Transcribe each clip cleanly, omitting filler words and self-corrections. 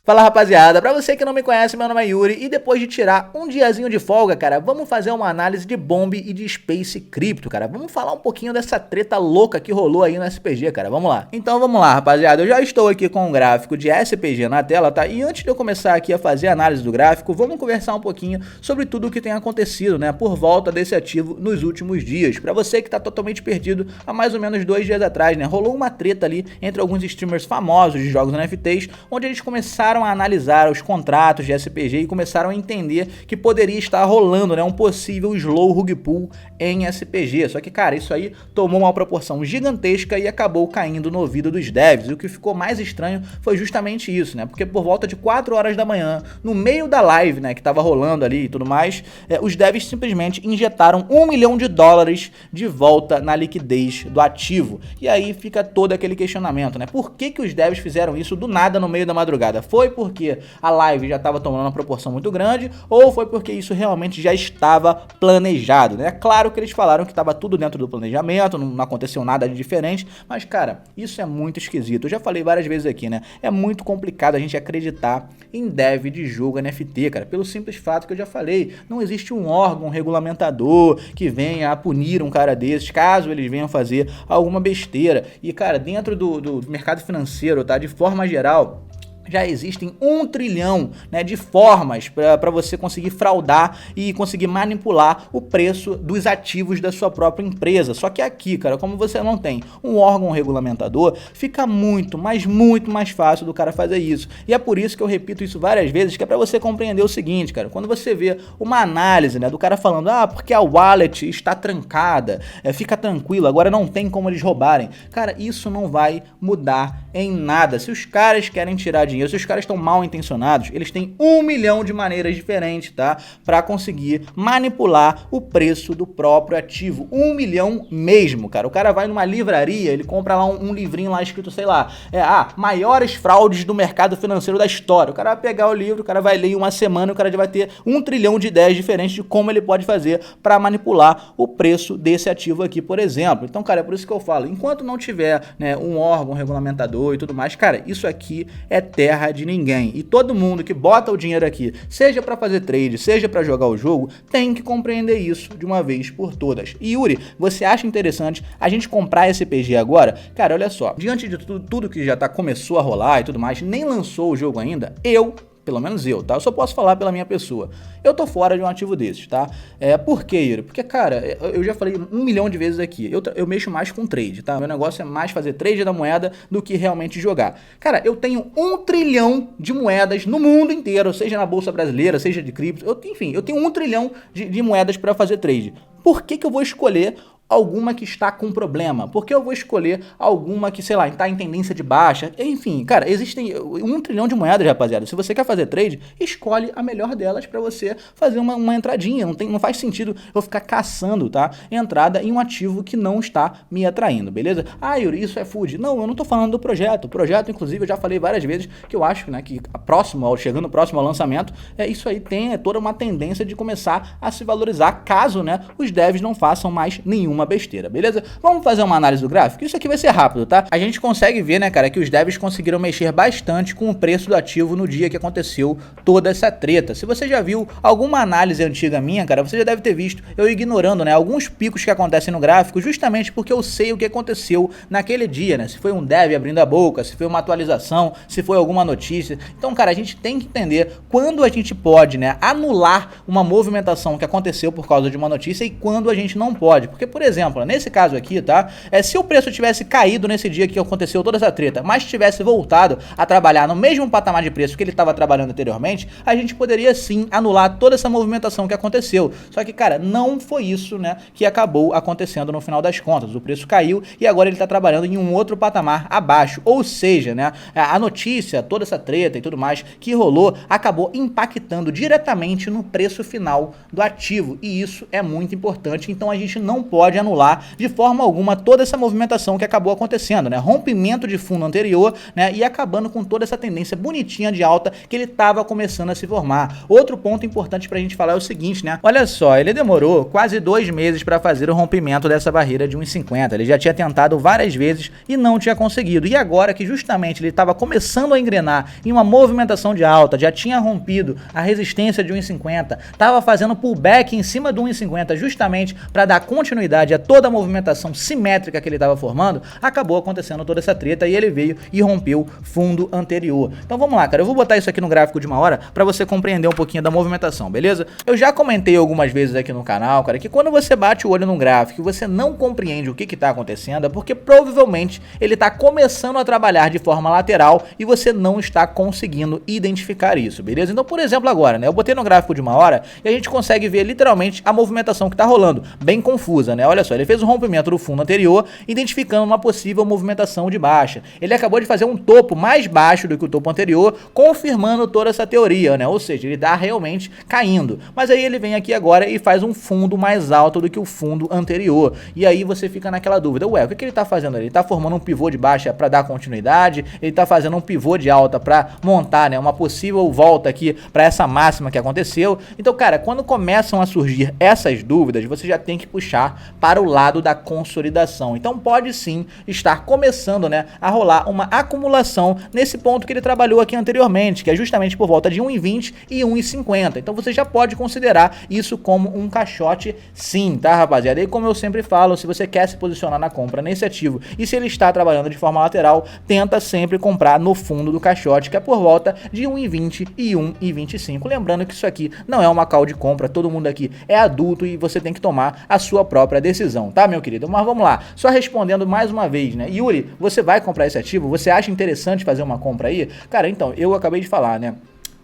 Fala rapaziada, pra você que não me conhece, meu nome é Yuri e depois de tirar um diazinho de folga, cara, vamos fazer uma análise de Bomb e de Space Crypto, cara. Vamos falar um pouquinho dessa treta louca que rolou aí no SPG, cara, vamos lá. Então vamos lá, rapaziada, eu já estou aqui com um gráfico de SPG na tela, tá? E antes de eu começar aqui a fazer a análise do gráfico, vamos conversar um pouquinho sobre tudo o que tem acontecido, né, por volta desse ativo nos últimos dias. Pra você que tá totalmente perdido, há mais ou menos 2 dias atrás, né, rolou uma treta ali entre alguns streamers famosos de jogos NFTs, onde eles começaram a analisar os contratos de SPG e começaram a entender que poderia estar rolando, né, um possível slow rug pull em SPG. Só que, cara, isso aí tomou uma proporção gigantesca e acabou caindo no ouvido dos devs. E o que ficou mais estranho foi justamente isso, né? Porque por volta de 4 horas da manhã, no meio da live, né, que tava rolando ali e tudo mais, os devs simplesmente injetaram $1 milhão de volta na liquidez do ativo. E aí fica todo aquele questionamento, né? Por que os devs fizeram isso do nada no meio da madrugada? Foi porque a live já estava tomando uma proporção muito grande ou foi porque isso realmente já estava planejado, né? É claro que eles falaram que estava tudo dentro do planejamento, não aconteceu nada de diferente, mas cara, isso é muito esquisito. Eu já falei várias vezes aqui, né? É muito complicado a gente acreditar em dev de jogo NFT, cara, pelo simples fato que eu já falei, não existe um órgão regulamentador que venha a punir um cara desses, caso eles venham fazer alguma besteira. E cara, dentro do mercado financeiro, tá? De forma geral, já existem 1 trilhão, né, de formas para você conseguir fraudar e conseguir manipular o preço dos ativos da sua própria empresa. Só que aqui, cara, como você não tem um órgão regulamentador, fica muito, mas muito mais fácil do cara fazer isso. E é por isso que eu repito isso várias vezes, que é para você compreender o seguinte, cara, quando você vê uma análise, né, do cara falando, porque a wallet está trancada, fica tranquilo, agora não tem como eles roubarem. Cara, isso não vai mudar em nada. Se os caras querem tirar dinheiro, se os caras estão mal intencionados, eles têm 1 milhão de maneiras diferentes, tá? Pra conseguir manipular o preço do próprio ativo. 1 milhão mesmo, cara. O cara vai numa livraria, ele compra lá um livrinho lá escrito, sei lá, maiores fraudes do mercado financeiro da história. O cara vai pegar o livro, o cara vai ler em uma semana e o cara já vai ter 1 trilhão de ideias diferentes de como ele pode fazer pra manipular o preço desse ativo aqui, por exemplo. Então, cara, é por isso que eu falo, enquanto não tiver, né, um órgão regulamentador e tudo mais, cara, isso aqui é terra de ninguém. E todo mundo que bota o dinheiro aqui, seja para fazer trade, seja para jogar o jogo, tem que compreender isso de uma vez por todas. E Yuri, você acha interessante a gente comprar esse PG agora? Cara, olha só, diante de tudo que já começou a rolar e tudo mais, nem lançou o jogo ainda, pelo menos eu, tá? Eu só posso falar pela minha pessoa. Eu tô fora de um ativo desses, tá? Por quê, Yuri? Porque, cara, eu já falei 1 milhão de vezes aqui. Eu mexo mais com trade, tá? Meu negócio é mais fazer trade da moeda do que realmente jogar. Cara, eu tenho 1 trilhão de moedas no mundo inteiro, seja na bolsa brasileira, seja de cripto. Enfim, eu tenho 1 trilhão de moedas para fazer trade. Por que eu vou escolher alguma que está com problema? Porque eu vou escolher alguma que, sei lá, está em tendência de baixa? Enfim, cara, existem 1 trilhão de moedas, rapaziada. Se você quer fazer trade, escolhe a melhor delas para você fazer uma entradinha. Não faz sentido eu ficar caçando, tá, entrada em um ativo que não está me atraindo, beleza? Yuri, isso é food. Não, eu não tô falando do projeto. O projeto, inclusive, eu já falei várias vezes que eu acho, né, que chegando próximo ao lançamento, isso aí tem toda uma tendência de começar a se valorizar caso, né, os devs não façam mais nenhuma besteira, beleza? Vamos fazer uma análise do gráfico? Isso aqui vai ser rápido, tá? A gente consegue ver, né, cara, que os devs conseguiram mexer bastante com o preço do ativo no dia que aconteceu toda essa treta. Se você já viu alguma análise antiga minha, cara, você já deve ter visto eu ignorando, né, alguns picos que acontecem no gráfico, justamente porque eu sei o que aconteceu naquele dia, né? Se foi um dev abrindo a boca, se foi uma atualização, se foi alguma notícia. Então, cara, a gente tem que entender quando a gente pode, né, anular uma movimentação que aconteceu por causa de uma notícia e quando a gente não pode. Porque, por exemplo, nesse caso aqui, tá? Se o preço tivesse caído nesse dia que aconteceu toda essa treta, mas tivesse voltado a trabalhar no mesmo patamar de preço que ele estava trabalhando anteriormente, a gente poderia sim anular toda essa movimentação que aconteceu. Só que, cara, não foi isso, né, que acabou acontecendo no final das contas. O preço caiu e agora ele está trabalhando em um outro patamar abaixo. Ou seja, né, a notícia, toda essa treta e tudo mais que rolou, acabou impactando diretamente no preço final do ativo. E isso é muito importante. Então a gente não pode pode anular de forma alguma toda essa movimentação que acabou acontecendo, né? Rompimento de fundo anterior, né? E acabando com toda essa tendência bonitinha de alta que ele estava começando a se formar. Outro ponto importante pra gente falar é o seguinte, né? Olha só, ele demorou quase 2 meses para fazer o rompimento dessa barreira de 1,50. Ele já tinha tentado várias vezes e não tinha conseguido. E agora que justamente ele estava começando a engrenar em uma movimentação de alta, já tinha rompido a resistência de 1,50, estava fazendo pullback em cima do 1,50 justamente para dar continuidade a toda a movimentação simétrica que ele estava formando, acabou acontecendo toda essa treta e ele veio e rompeu fundo anterior. Então vamos lá, cara, eu vou botar isso aqui no gráfico de 1 hora para você compreender um pouquinho da movimentação, beleza? Eu já comentei algumas vezes aqui no canal, cara, que quando você bate o olho num gráfico e você não compreende o que está acontecendo, é porque provavelmente ele está começando a trabalhar de forma lateral e você não está conseguindo identificar isso, beleza? Então, por exemplo, agora, né, eu botei no gráfico de 1 hora e a gente consegue ver literalmente a movimentação que está rolando, bem confusa, né? Olha só, ele fez um rompimento do fundo anterior, identificando uma possível movimentação de baixa. Ele acabou de fazer um topo mais baixo do que o topo anterior, confirmando toda essa teoria, né? Ou seja, ele está realmente caindo. Mas aí ele vem aqui agora e faz um fundo mais alto do que o fundo anterior. E aí você fica naquela dúvida, ué, o que ele está fazendo ali? Ele está formando um pivô de baixa para dar continuidade? Ele está fazendo um pivô de alta para montar, né, uma possível volta aqui para essa máxima que aconteceu? Então, cara, quando começam a surgir essas dúvidas, você já tem que puxar para o lado da consolidação. Então pode sim estar começando, né, a rolar uma acumulação nesse ponto que ele trabalhou aqui anteriormente, que é justamente por volta de 1,20 e 1,50. Então você já pode considerar isso como um caixote sim, tá, rapaziada? E como eu sempre falo, se você quer se posicionar na compra nesse ativo e se ele está trabalhando de forma lateral, tenta sempre comprar no fundo do caixote, que é por volta de 1,20 e 1,25. Lembrando que isso aqui não é uma call de compra, todo mundo aqui é adulto e você tem que tomar a sua própria decisão, tá, meu querido? Mas vamos lá, só respondendo mais uma vez, né? Yuri, você vai comprar esse ativo? Você acha interessante fazer uma compra aí? Cara, então, eu acabei de falar, né?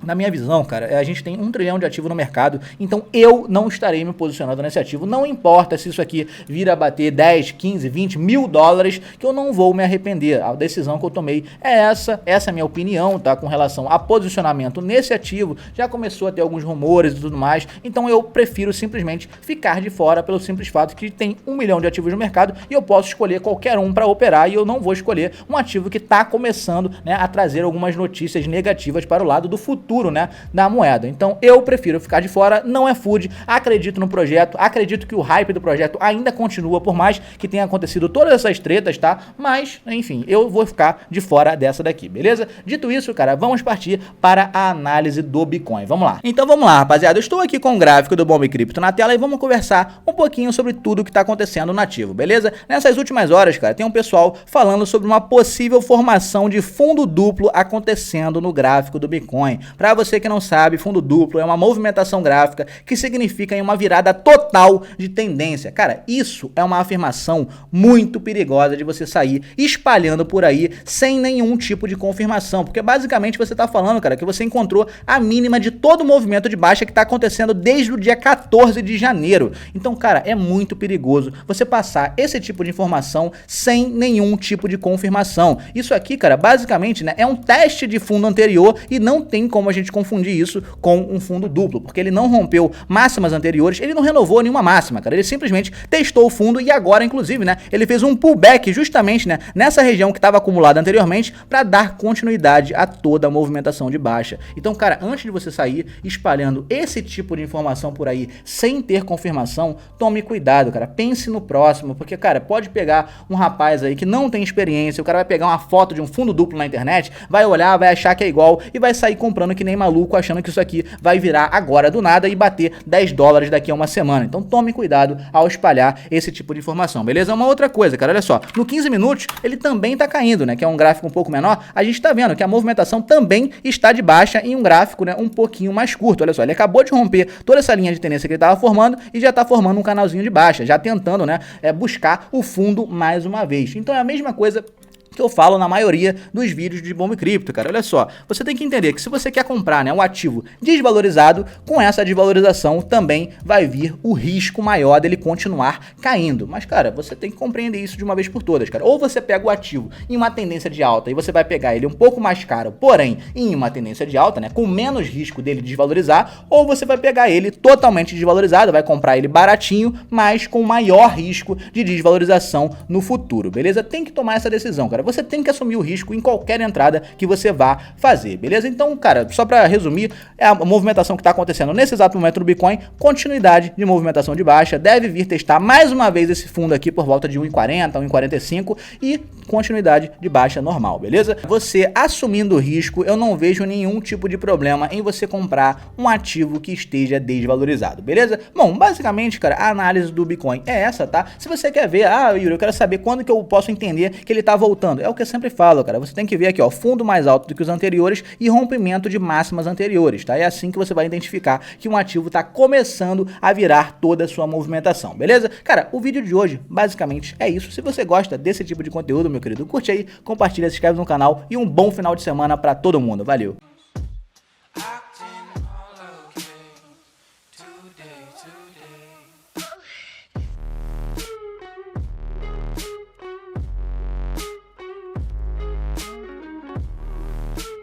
Na minha visão, cara, a gente tem 1 trilhão de ativo no mercado, então eu não estarei me posicionando nesse ativo, não importa se isso aqui vir a bater 10, 15, 20 mil dólares, que eu não vou me arrepender. A decisão que eu tomei é essa é a minha opinião, tá, com relação a posicionamento nesse ativo. Já começou a ter alguns rumores e tudo mais, então eu prefiro simplesmente ficar de fora pelo simples fato que tem 1 milhão de ativos no mercado e eu posso escolher qualquer um para operar e eu não vou escolher um ativo que está começando, né, a trazer algumas notícias negativas para o lado do futuro, né, da moeda. Então eu prefiro ficar de fora, não é food, acredito no projeto, acredito que o hype do projeto ainda continua, por mais que tenha acontecido todas essas tretas, tá? Mas, enfim, eu vou ficar de fora dessa daqui, beleza? Dito isso, cara, vamos partir para a análise do Bitcoin. Vamos lá. Então vamos lá, rapaziada, eu estou aqui com o gráfico do Bomb Cripto na tela e vamos conversar um pouquinho sobre tudo que está acontecendo no ativo, beleza? Nessas últimas horas, cara, tem um pessoal falando sobre uma possível formação de fundo duplo acontecendo no gráfico do Bitcoin. Para você que não sabe, fundo duplo é uma movimentação gráfica que significa em uma virada total de tendência. Cara, isso é uma afirmação muito perigosa de você sair espalhando por aí sem nenhum tipo de confirmação, porque basicamente você está falando, cara, que você encontrou a mínima de todo o movimento de baixa que está acontecendo desde o dia 14 de janeiro. Então, cara, é muito perigoso você passar esse tipo de informação sem nenhum tipo de confirmação. Isso aqui, cara, basicamente, né, é um teste de fundo anterior e não tem como a gente confundir isso com um fundo duplo, porque ele não rompeu máximas anteriores, ele não renovou nenhuma máxima, cara, ele simplesmente testou o fundo e agora, inclusive, né, ele fez um pullback justamente, né, nessa região que estava acumulada anteriormente para dar continuidade a toda a movimentação de baixa. Então, cara, antes de você sair espalhando esse tipo de informação por aí sem ter confirmação, tome cuidado, cara, pense no próximo, porque, cara, pode pegar um rapaz aí que não tem experiência, o cara vai pegar uma foto de um fundo duplo na internet, vai olhar, vai achar que é igual e vai sair comprando que nem maluco, achando que isso aqui vai virar agora do nada e bater 10 dólares daqui a uma semana. Então tome cuidado ao espalhar esse tipo de informação, beleza? Uma outra coisa, cara, olha só, no 15 minutos ele também tá caindo, né, que é um gráfico um pouco menor, a gente tá vendo que a movimentação também está de baixa em um gráfico, né, um pouquinho mais curto. Olha só, ele acabou de romper toda essa linha de tendência que ele tava formando e já tá formando um canalzinho de baixa, já tentando, né, buscar o fundo mais uma vez. Então é a mesma coisa que eu falo na maioria dos vídeos de Bomb Cripto, cara. Olha só, você tem que entender que se você quer comprar, né, um ativo desvalorizado, com essa desvalorização também vai vir o risco maior dele continuar caindo. Mas, cara, você tem que compreender isso de uma vez por todas, cara. Ou você pega o ativo em uma tendência de alta e você vai pegar ele um pouco mais caro, porém em uma tendência de alta, né, com menos risco dele desvalorizar, ou você vai pegar ele totalmente desvalorizado, vai comprar ele baratinho, mas com maior risco de desvalorização no futuro, beleza? Tem que tomar essa decisão, cara. Você tem que assumir o risco em qualquer entrada que você vá fazer, beleza? Então, cara, só para resumir, é a movimentação que está acontecendo nesse exato momento no Bitcoin, continuidade de movimentação de baixa, deve vir testar mais uma vez esse fundo aqui por volta de 1,40, 1,45 e continuidade de baixa normal, beleza? Você assumindo o risco, eu não vejo nenhum tipo de problema em você comprar um ativo que esteja desvalorizado, beleza? Bom, basicamente, cara, a análise do Bitcoin é essa, tá? Se você quer ver, Yuri, eu quero saber quando que eu posso entender que ele tá voltando. É o que eu sempre falo, cara. Você tem que ver aqui, ó, fundo mais alto do que os anteriores e rompimento de máximas anteriores, tá? É assim que você vai identificar que um ativo tá começando a virar toda a sua movimentação, beleza? Cara, o vídeo de hoje, basicamente, é isso. Se você gosta desse tipo de conteúdo, meu querido, curte aí, compartilha, se inscreve no canal e um bom final de semana pra todo mundo. Valeu!